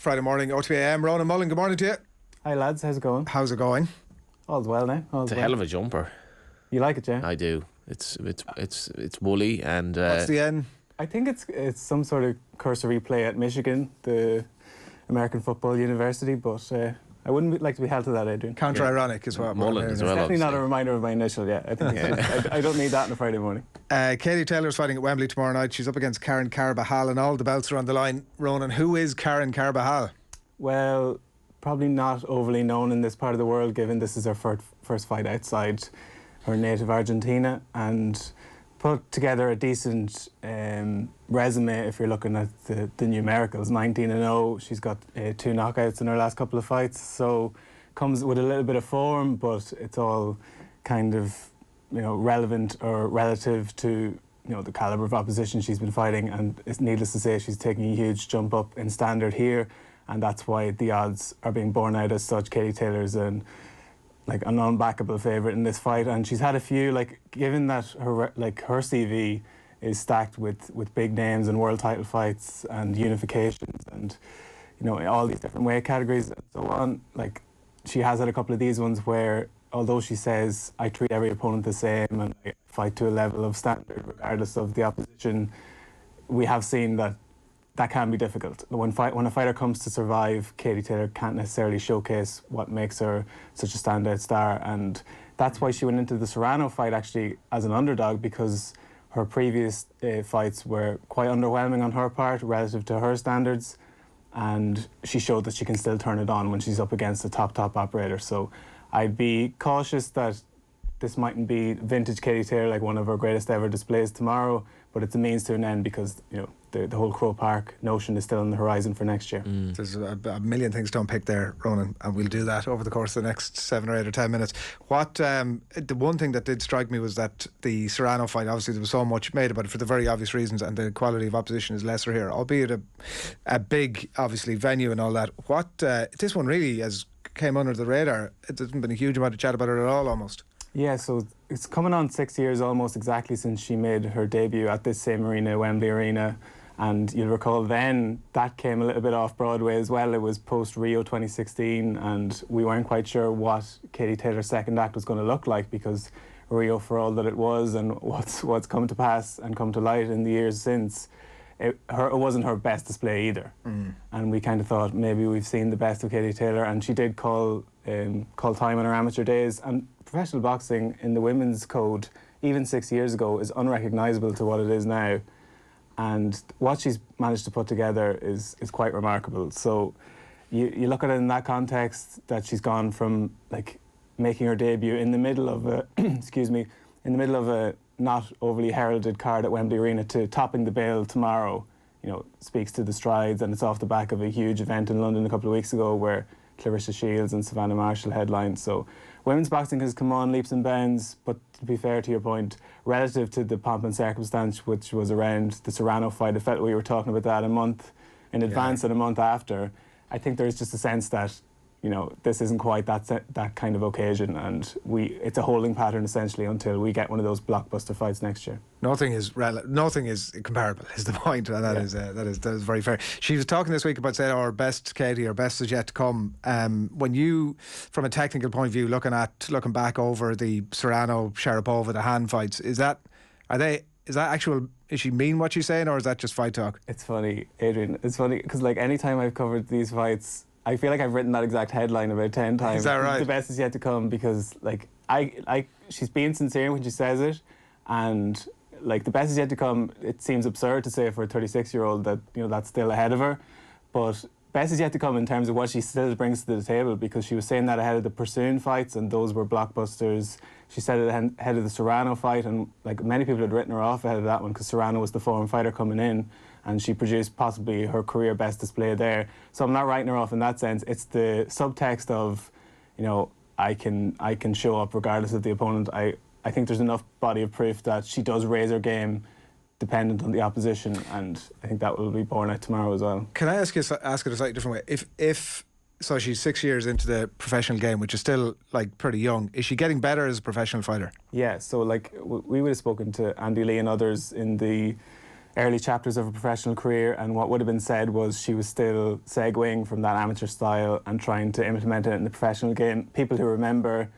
Friday morning, OTB AM. Ronan Mullen, good morning to you. Hi lads, how's it going? How's it going? All's well now. It's a hell of a jumper. You like it, yeah? I do. It's woolly and. What's the end? I think it's some sort of cursory play at Michigan, the American Football University, but I wouldn't like to be held to that, Adrian. Counter-ironic as well. Mullen as well. Definitely not a reminder of my initial. Yeah, I think I don't need that on a Friday morning. Katie Taylor's fighting at Wembley tomorrow night. She's up against Karen Carabajal, and all the belts are on the line. Ronan, who is Karen Carabajal? Well, probably not overly known in this part of the world, given this is her first fight outside her native Argentina, and put together a decent resume if you're looking at the numericals. 19-0. She's got 2 knockouts in her last couple of fights, so comes with a little bit of form, but it's all kind of relevant or relative to the caliber of opposition she's been fighting, and it's needless to say she's taking a huge jump up in standard here, and that's why the odds are being borne out as such. Katie Taylor's an unbackable favourite in this fight, and she's had a few, given that her CV is stacked with big names and world title fights and unifications and all these different weight categories and so on. She has had a couple of these ones where, although she says I treat every opponent the same and I fight to a level of standard regardless of the opposition, we have seen that can be difficult. When a fighter comes to survive, Katie Taylor can't necessarily showcase what makes her such a standout star, and that's why she went into the Serrano fight actually as an underdog, because her previous fights were quite underwhelming on her part relative to her standards, and she showed that she can still turn it on when she's up against a top operator. So I'd be cautious that this mightn't be vintage Katie Taylor, like one of her greatest ever displays tomorrow, but it's a means to an end, because the whole Croke Park notion is still on the horizon for next year. There's a million things to unpick there, Ronan, and we'll do that over the course of the next 7 or 8 or 10 minutes. The one thing that did strike me was that the Serrano fight, obviously there was so much made about it for the very obvious reasons, and the quality of opposition is lesser here, albeit a big, obviously, venue and all that. This one really came under the radar. It hasn't been a huge amount of chat about it at all, almost. Yeah, so it's coming on 6 years almost exactly since she made her debut at this same arena, Wembley Arena. And you'll recall then that came a little bit off Broadway as well. It was post-Rio 2016, and we weren't quite sure what Katie Taylor's second act was going to look like, because Rio, for all that it was and what's come to pass and come to light in the years since, it wasn't her best display either. And we kind of thought maybe we've seen the best of Katie Taylor, and she did call time in her amateur days. And professional boxing in the women's code, even 6 years ago, is unrecognisable to what it is now. And what she's managed to put together is quite remarkable. So you look at it in that context, that she's gone from making her debut in the middle of a in the middle of a not overly heralded card at Wembley Arena to topping the bill tomorrow, speaks to the strides, and it's off the back of a huge event in London a couple of weeks ago where Clarissa Shields and Savannah Marshall headlined. So women's boxing has come on leaps and bounds, but to be fair to your point, relative to the pomp and circumstance which was around the Serrano fight, it felt we were talking about that a month in advance and a month after. I think there's just a sense that this isn't quite that kind of occasion, and it's a holding pattern essentially until we get one of those blockbuster fights next year. Nothing is comparable is the point, and that is very fair. She was talking this week about saying our best is yet to come. When you, from a technical point of view, looking back over the Serrano Sharapova, the hand fights, is she mean what she's saying, or is that just fight talk? It's funny, Adrian. It's funny because anytime I've covered these fights, I feel like I've written that exact headline about 10 times. Is that right? The best is yet to come, because she's being sincere when she says it, and the best is yet to come. It seems absurd to say for a 36-year-old that that's still ahead of her, but best is yet to come in terms of what she still brings to the table, because she was saying that ahead of the Pursuin fights, and those were blockbusters. She said it ahead of the Serrano fight, and many people had written her off ahead of that one because Serrano was the form fighter coming in, and she produced possibly her career best display there. So I'm not writing her off in that sense. It's the subtext of, I can show up regardless of the opponent. I think there's enough body of proof that she does raise her game dependent on the opposition, and I think that will be borne out tomorrow as well. Can I ask it a slightly different way? If So she's 6 years into the professional game, which is still like pretty young. Is she getting better as a professional fighter? Yeah, so like we would have spoken to Andy Lee and others in the early chapters of her professional career, and what would have been said was she was still segueing from that amateur style and trying to implement it in the professional game. People who remember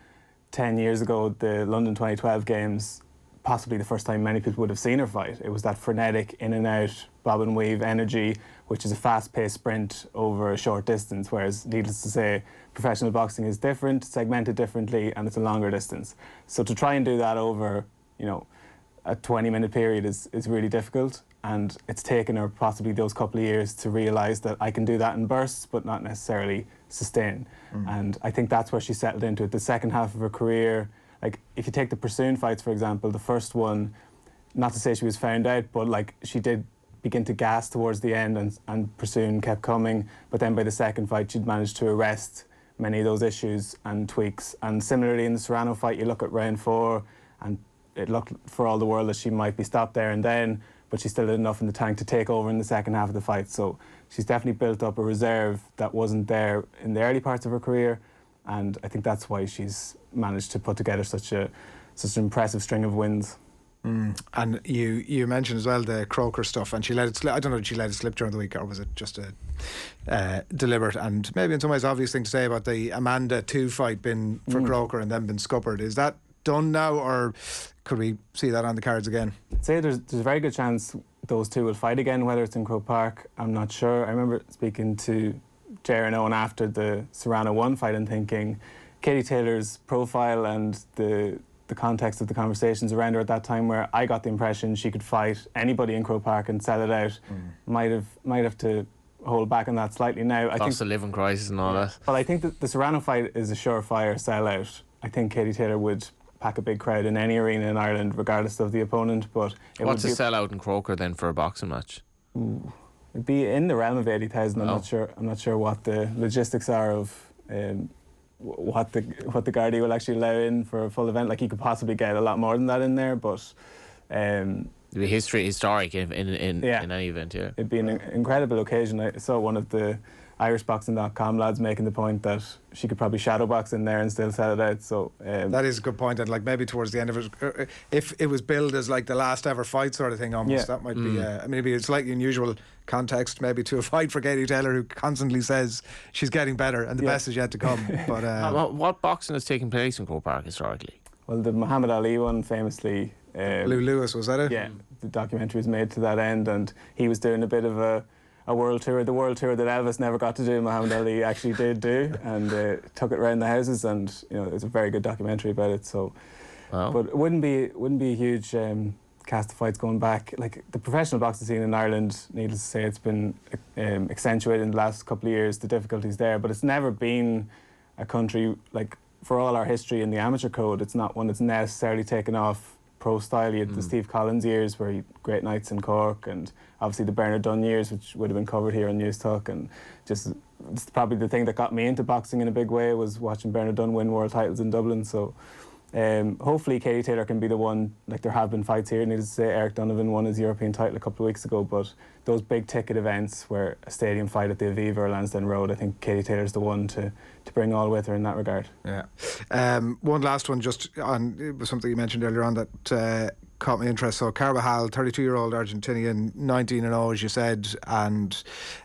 10 years ago the London 2012 games, possibly the first time many people would have seen her fight. It was that frenetic in and out, bob and weave energy, which is a fast-paced sprint over a short distance, whereas, needless to say, professional boxing is different, segmented differently, and it's a longer distance. So to try and do that over, you know, a 20-minute period is really difficult, and it's taken her possibly those couple of years to realise that I can do that in bursts but not necessarily sustain. And I think that's where she settled into it. The second half of her career, like if you take the Pursuin fights, for example, the first one, not to say she was found out, but like she did begin to gas towards the end, and Pursuin kept coming, but then by the second fight she'd managed to arrest many of those issues and tweaks. And similarly in the Serrano fight, you look at round 4 and it looked for all the world that she might be stopped there and then, but she still had enough in the tank to take over in the second half of the fight. So she's definitely built up a reserve that wasn't there in the early parts of her career, and I think that's why she's managed to put together such an impressive string of wins. And you mentioned as well the Croker stuff, and she let it slip. I don't know if she let it slip during the week, or was it just a deliberate and maybe in some ways obvious thing to say about the Amanda 2 fight being for Croker and then been scuppered. Is that done now, or could we see that on the cards again? I'd say there's a very good chance those two will fight again, whether it's in Croke Park, I'm not sure. I remember speaking to Ger and Owen after the Serrano 1 fight and thinking Katie Taylor's profile and the context of the conversations around her at that time, where I got the impression she could fight anybody in Croke Park and sell it out, might have to hold back on that slightly now. I think the living crisis and all that. But I think that the Serrano fight is a surefire sellout. I think Katie Taylor would pack a big crowd in any arena in Ireland, regardless of the opponent. But what's a sellout in Croker then for a boxing match? It'd be in the realm of 80,000. I'm not sure. I'm not sure what the logistics are of what the Gardaí will actually allow in for a full event. Like, you could possibly get a lot more than that in there, but it'd be historic in any event. Yeah, it'd be an incredible occasion. I saw one of the irishboxing.com lads making the point that she could probably shadow box in there and still sell it out. So that is a good point, and like maybe towards the end of it, if it was billed as like the last ever fight sort of thing, almost that might be I mean, it'd be a slightly unusual context maybe to a fight for Katie Taylor, who constantly says she's getting better and the best is yet to come. But what boxing has taken place in Croke Park historically? Well, the Muhammad Ali one famously, Lou Lewis, was that it? Yeah, the documentary was made to that end, and he was doing a bit of a world tour, the world tour that Elvis never got to do. Muhammad Ali actually did do, and took it around the houses, and you know, there's a very good documentary about it. So, but it wouldn't be a huge cast of fights going back. Like, the professional boxing scene in Ireland, needless to say, it's been accentuated in the last couple of years, the difficulties there. But it's never been a country, like, for all our history in the amateur code, it's not one that's necessarily taken off pro style. You had the Steve Collins years, where he had great nights in Cork, and obviously the Bernard Dunn years, which would have been covered here on News Talk. And just, it's probably the thing that got me into boxing in a big way, was watching Bernard Dunn win world titles in Dublin. So hopefully Katie Taylor can be the one. Like, there have been fights here, needless to say. Eric Donovan won his European title a couple of weeks ago, but those big ticket events where a stadium fight at the Aviva or Lansdowne Road, I think Katie Taylor's the one to bring all with her in that regard. Yeah. One last one, just on, it was something you mentioned earlier on that caught my interest. So Carabajal, 32-year-old Argentinian, 19-0 as you said, and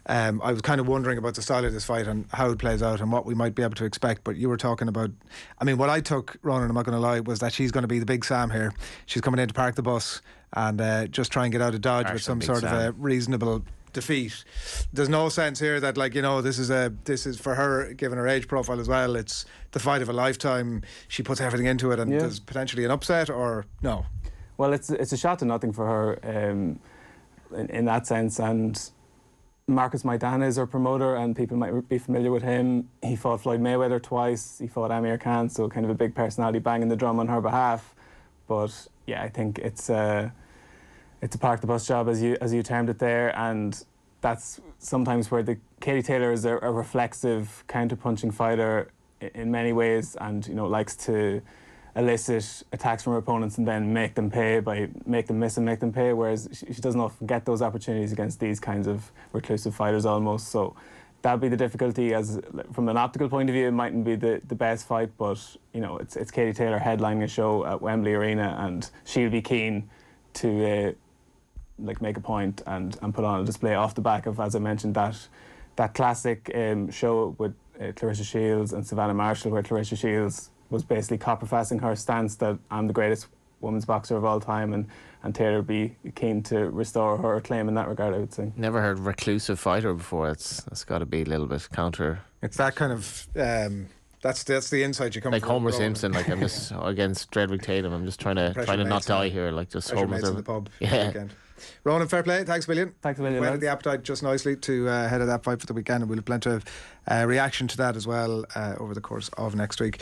I was kind of wondering about the style of this fight and how it plays out and what we might be able to expect. But you were talking about, I mean, what I took, Ronan, I'm not going to lie, was that she's going to be the big Sam here. She's coming in to park the bus and just try and get out of Dodge with some sort of a reasonable defeat. There's no sense here that, like, you know, this is for her, given her age profile as well, it's the fight of a lifetime. She puts everything into it, and there's potentially an upset, or no? Well, it's a shot to nothing for her in that sense. And Marcus Maidana is her promoter, and people might be familiar with him. He fought Floyd Mayweather twice. He fought Amir Khan, so kind of a big personality banging the drum on her behalf. But yeah, I think it's a park the bus job, as you termed it there, and that's sometimes where the Katie Taylor is a reflexive, counter-punching fighter in many ways, and, you know, likes to elicit attacks from her opponents and then make them pay by make them miss and make them pay, whereas she doesn't often get those opportunities against these kinds of reclusive fighters almost. So that'll be the difficulty. As from an optical point of view, it mightn't be the best fight, but, you know, it's Katie Taylor headlining a show at Wembley Arena, and she'll be keen to like make a point and put on a display off the back of, as I mentioned, that classic show with Clarissa Shields and Savannah Marshall, where Clarissa Shields was basically copper-fasting her stance that I'm the greatest women's boxer of all time, and Taylor would be keen to restore her claim in that regard, I would say. Never heard reclusive fighter before. That's got to be a little bit counter. It's that kind of that's the insight you come like from. Homer Simpson. Like I'm just against Dredrick Tatum. I'm just trying to not die here. Like just Homer's in the pub. Yeah. Weekend. Ronan, fair play. Thanks a million. Thanks a million. Whetted the appetite just nicely to head of that fight for the weekend, and we'll have plenty of reaction to that as well over the course of next week.